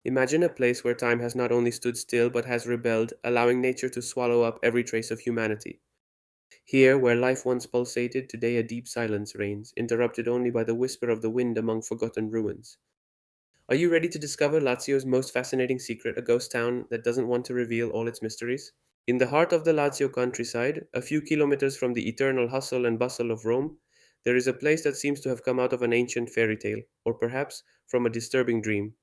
Imagine a place where time has not only stood still but has rebelled, allowing nature to swallow up every trace of humanity. Here, where life once pulsated, today a deep silence reigns, interrupted only by the whisper of the wind among forgotten ruins. Are you ready to discover Lazio's most fascinating secret, a ghost town that doesn't want to reveal all its mysteries? In the heart of the Lazio countryside, a few kilometers from the eternal hustle and bustle of Rome, there is a place that seems to have come out of an ancient fairy tale, or perhaps from a disturbing dream.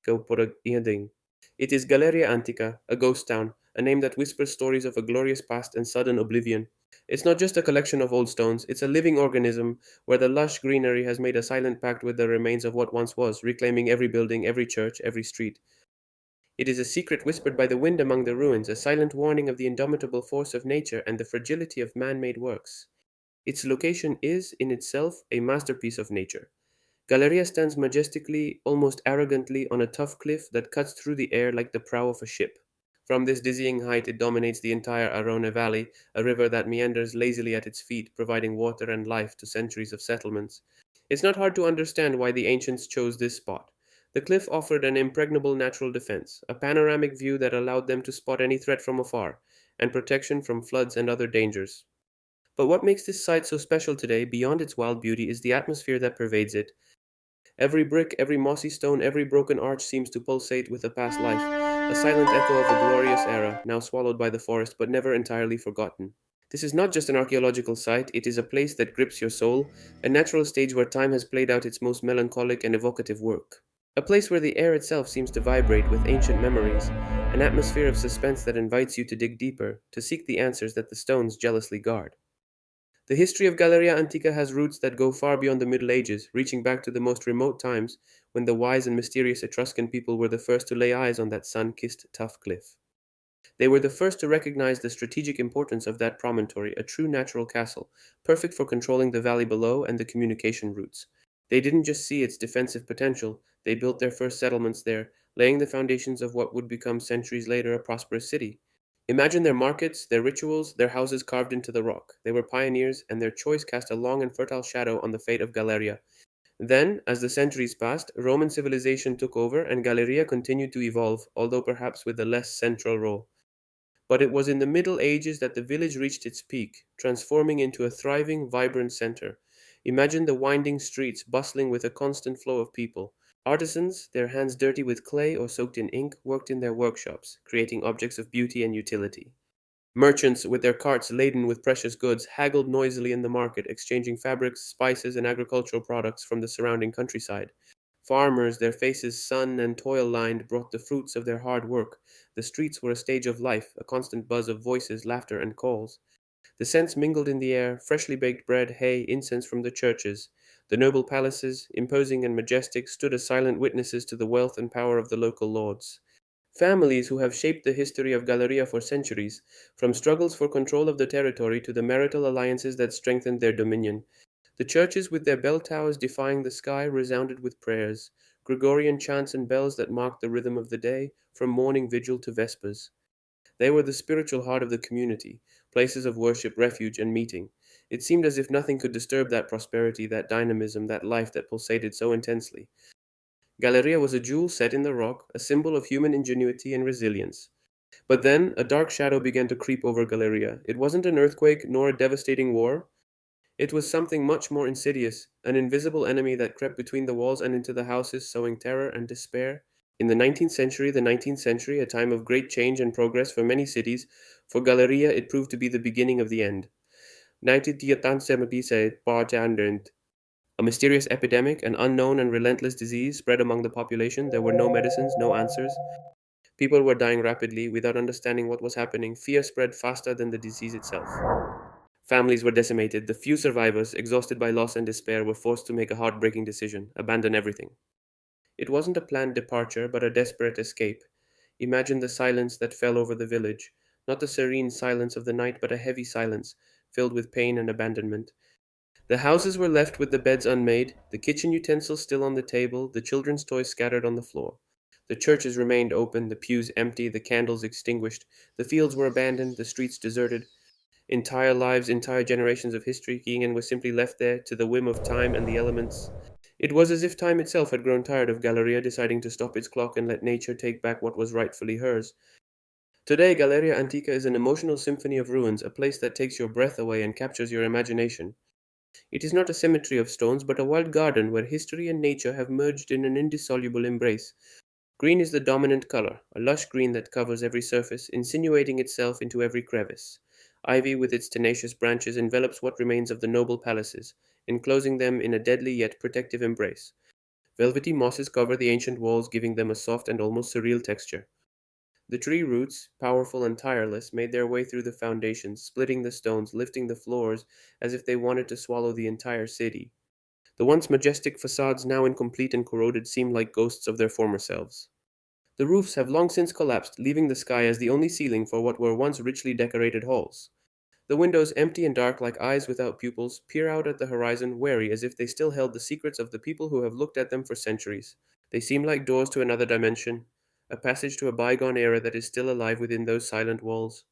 Go por a iading. It is Galeria Antica, a ghost town, a name that whispers stories of a glorious past and sudden oblivion. It's not just a collection of old stones, it's a living organism where the lush greenery has made a silent pact with the remains of what once was, reclaiming every building, every church, every street. It is a secret whispered by the wind among the ruins, a silent warning of the indomitable force of nature and the fragility of man made works. Its location is, in itself, a masterpiece of nature. Galeria stands majestically, almost arrogantly, on a tough cliff that cuts through the air like the prow of a ship. From this dizzying height, it dominates the entire Arone Valley, a river that meanders lazily at its feet, providing water and life to centuries of settlements. It's not hard to understand why the ancients chose this spot. The cliff offered an impregnable natural defense, a panoramic view that allowed them to spot any threat from afar, and protection from floods and other dangers. But what makes this site so special today, beyond its wild beauty, is the atmosphere that pervades it. Every brick, every mossy stone, every broken arch seems to pulsate with a past life, a silent echo of a glorious era, now swallowed by the forest but never entirely forgotten. This is not just an archaeological site, it is a place that grips your soul, a natural stage where time has played out its most melancholic and evocative work. A place where the air itself seems to vibrate with ancient memories, an atmosphere of suspense that invites you to dig deeper, to seek the answers that the stones jealously guard. The history of Galeria Antica has roots that go far beyond the Middle Ages, reaching back to the most remote times when the wise and mysterious Etruscan people were the first to lay eyes on that sun kissed tough cliff. They were the first to recognize the strategic importance of that promontory, a true natural castle, perfect for controlling the valley below and the communication routes. They didn't just see its defensive potential, they built their first settlements there, laying the foundations of what would become centuries later a prosperous city. Imagine their markets, their rituals, their houses carved into the rock. They were pioneers, and their choice cast a long and fertile shadow on the fate of Galeria. Then, as the centuries passed, Roman civilization took over, and Galeria continued to evolve, although perhaps with a less central role. But it was in the Middle Ages that the village reached its peak, transforming into a thriving, vibrant center. Imagine the winding streets bustling with a constant flow of people. Artisans, their hands dirty with clay or soaked in ink, worked in their workshops, creating objects of beauty and utility. Merchants, with their carts laden with precious goods, haggled noisily in the market, exchanging fabrics, spices, and agricultural products from the surrounding countryside. Farmers, their faces sun and toil lined, brought the fruits of their hard work. The streets were a stage of life, a constant buzz of voices, laughter, and calls. The scents mingled in the air, freshly baked bread, hay, incense from the churches. The noble palaces, imposing and majestic, stood as silent witnesses to the wealth and power of the local lords. Families who have shaped the history of Galeria for centuries, from struggles for control of the territory to the marital alliances that strengthened their dominion. The churches with their bell towers defying the sky resounded with prayers, Gregorian chants and bells that marked the rhythm of the day, from morning vigil to vespers. They were the spiritual heart of the community, places of worship, refuge, and meeting. It seemed as if nothing could disturb that prosperity, that dynamism, that life that pulsated so intensely. Galeria was a jewel set in the rock, a symbol of human ingenuity and resilience. But then a dark shadow began to creep over Galeria. It wasn't an earthquake nor a devastating war. It was something much more insidious, an invisible enemy that crept between the walls and into the houses, sowing terror and despair. In the 19th century, a time of great change and progress for many cities, for Galeria it proved to be the beginning of the end. 1910 a mysterious epidemic, an unknown and relentless disease spread among the population. There were no medicines, no answers. People were dying rapidly without understanding what was happening. Fear spread faster than the disease itself. Families were decimated. The few survivors, exhausted by loss and despair, were forced to make a heartbreaking decision: abandon everything. It wasn't a planned departure, but a desperate escape. Imagine the silence that fell over the village. Not the serene silence of the night, but a heavy silence, filled with pain and abandonment. The houses were left with the beds unmade, the kitchen utensils still on the table, the children's toys scattered on the floor. The churches remained open, the pews empty, the candles extinguished. The fields were abandoned, the streets deserted. Entire lives, entire generations of history, Keegan was simply left there to the whim of time and the elements. It was as if time itself had grown tired of Galleria, deciding to stop its clock and let nature take back what was rightfully hers. Today, Galeria Antica is an emotional symphony of ruins, a place that takes your breath away and captures your imagination. It is not a cemetery of stones, but a wild garden where history and nature have merged in an indissoluble embrace. Green is the dominant color, a lush green that covers every surface, insinuating itself into every crevice. Ivy, with its tenacious branches, envelops what remains of the noble palaces, enclosing them in a deadly yet protective embrace. Velvety mosses cover the ancient walls, giving them a soft and almost surreal texture. The tree roots, powerful and tireless, made their way through the foundations, splitting the stones, lifting the floors as if they wanted to swallow the entire city. The once majestic facades, now incomplete and corroded, seem like ghosts of their former selves. The roofs have long since collapsed, leaving the sky as the only ceiling for what were once richly decorated halls. The windows, empty and dark like eyes without pupils, peer out at the horizon, wary as if they still held the secrets of the people who have looked at them for centuries. They seem like doors to another dimension, a passage to a bygone era that is still alive within those silent walls.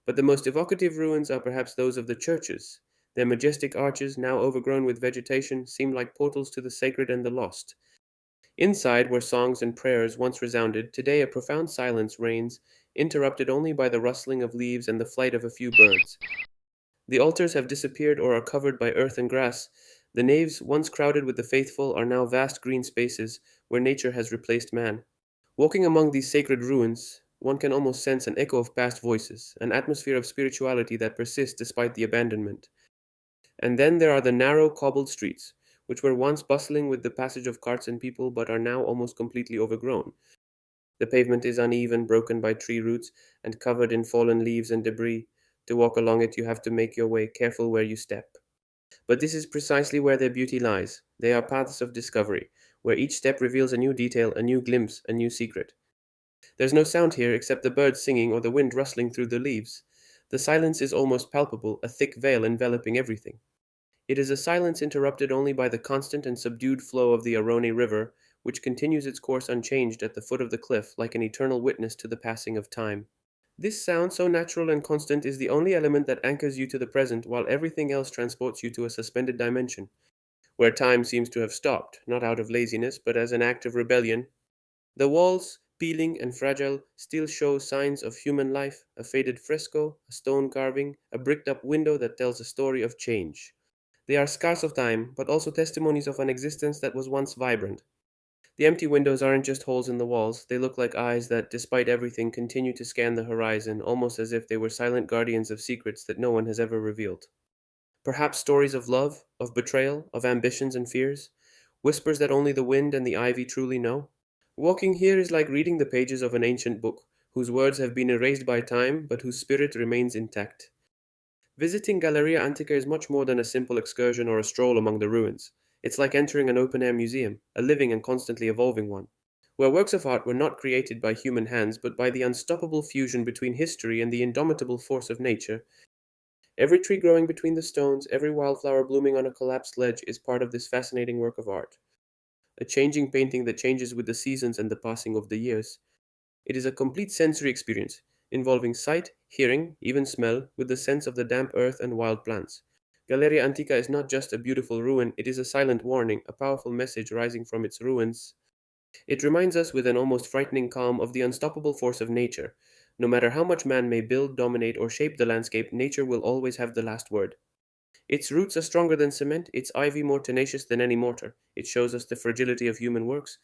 But the most evocative ruins are perhaps those of the churches. Their majestic arches, now overgrown with vegetation, seem like portals to the sacred and the lost. Inside, where songs and prayers once resounded, today a profound silence reigns, interrupted only by the rustling of leaves and the flight of a few birds. The altars have disappeared or are covered by earth and grass. The naves, once crowded with the faithful, are now vast green spaces where nature has replaced man. Walking among these sacred ruins, one can almost sense an echo of past voices, an atmosphere of spirituality that persists despite the abandonment. And then there are the narrow, cobbled streets, which were once bustling with the passage of carts and people but are now almost completely overgrown. The pavement is uneven, broken by tree roots, and covered in fallen leaves and debris. To walk along it, you have to make your way, careful where you step. But this is precisely where their beauty lies. They are paths of discovery, where each step reveals a new detail, a new glimpse, a new secret. There's no sound here except the birds singing or the wind rustling through the leaves. The silence is almost palpable, a thick veil enveloping everything. It is a silence interrupted only by the constant and subdued flow of the Aroni River, which continues its course unchanged at the foot of the cliff, like an eternal witness to the passing of time. This sound, so natural and constant, is the only element that anchors you to the present, while everything else transports you to a suspended dimension, where time seems to have stopped, not out of laziness, but as an act of rebellion. The walls, peeling and fragile, still show signs of human life, a faded fresco, a stone carving, a bricked up window that tells a story of change. They are scars of time, but also testimonies of an existence that was once vibrant. The empty windows aren't just holes in the walls, they look like eyes that, despite everything, continue to scan the horizon, almost as if they were silent guardians of secrets that no one has ever revealed. Perhaps stories of love, of betrayal, of ambitions and fears, whispers that only the wind and the ivy truly know. Walking here is like reading the pages of an ancient book, whose words have been erased by time, but whose spirit remains intact. Visiting Galeria Antica is much more than a simple excursion or a stroll among the ruins. It's like entering an open air museum, a living and constantly evolving one, where works of art were not created by human hands but by the unstoppable fusion between history and the indomitable force of nature. Every tree growing between the stones, every wildflower blooming on a collapsed ledge is part of this fascinating work of art, a changing painting that changes with the seasons and the passing of the years. It is a complete sensory experience, involving sight, hearing, even smell, with the sense of the damp earth and wild plants. Galeria Antica is not just a beautiful ruin, it is a silent warning, a powerful message rising from its ruins. It reminds us with an almost frightening calm of the unstoppable force of nature. No matter how much man may build, dominate, or shape the landscape, nature will always have the last word. Its roots are stronger than cement, its ivy more tenacious than any mortar. It shows us the fragility of human works,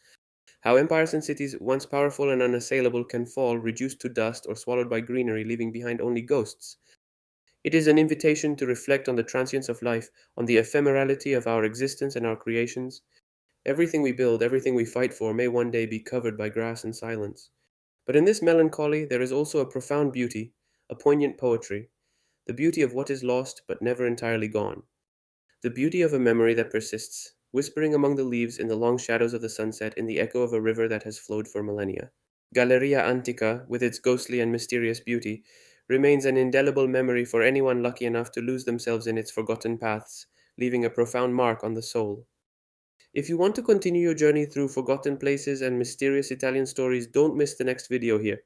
how empires and cities, once powerful and unassailable, can fall, reduced to dust, or swallowed by greenery, leaving behind only ghosts. It is an invitation to reflect on the transience of life, on the ephemerality of our existence and our creations. Everything we build, everything we fight for, may one day be covered by grass and silence. But in this melancholy, there is also a profound beauty, a poignant poetry, the beauty of what is lost but never entirely gone. The beauty of a memory that persists, whispering among the leaves in the long shadows of the sunset in the echo of a river that has flowed for millennia. Galleria Antica, with its ghostly and mysterious beauty, remains an indelible memory for anyone lucky enough to lose themselves in its forgotten paths, leaving a profound mark on the soul. If you want to continue your journey through forgotten places and mysterious Italian stories, don't miss the next video here.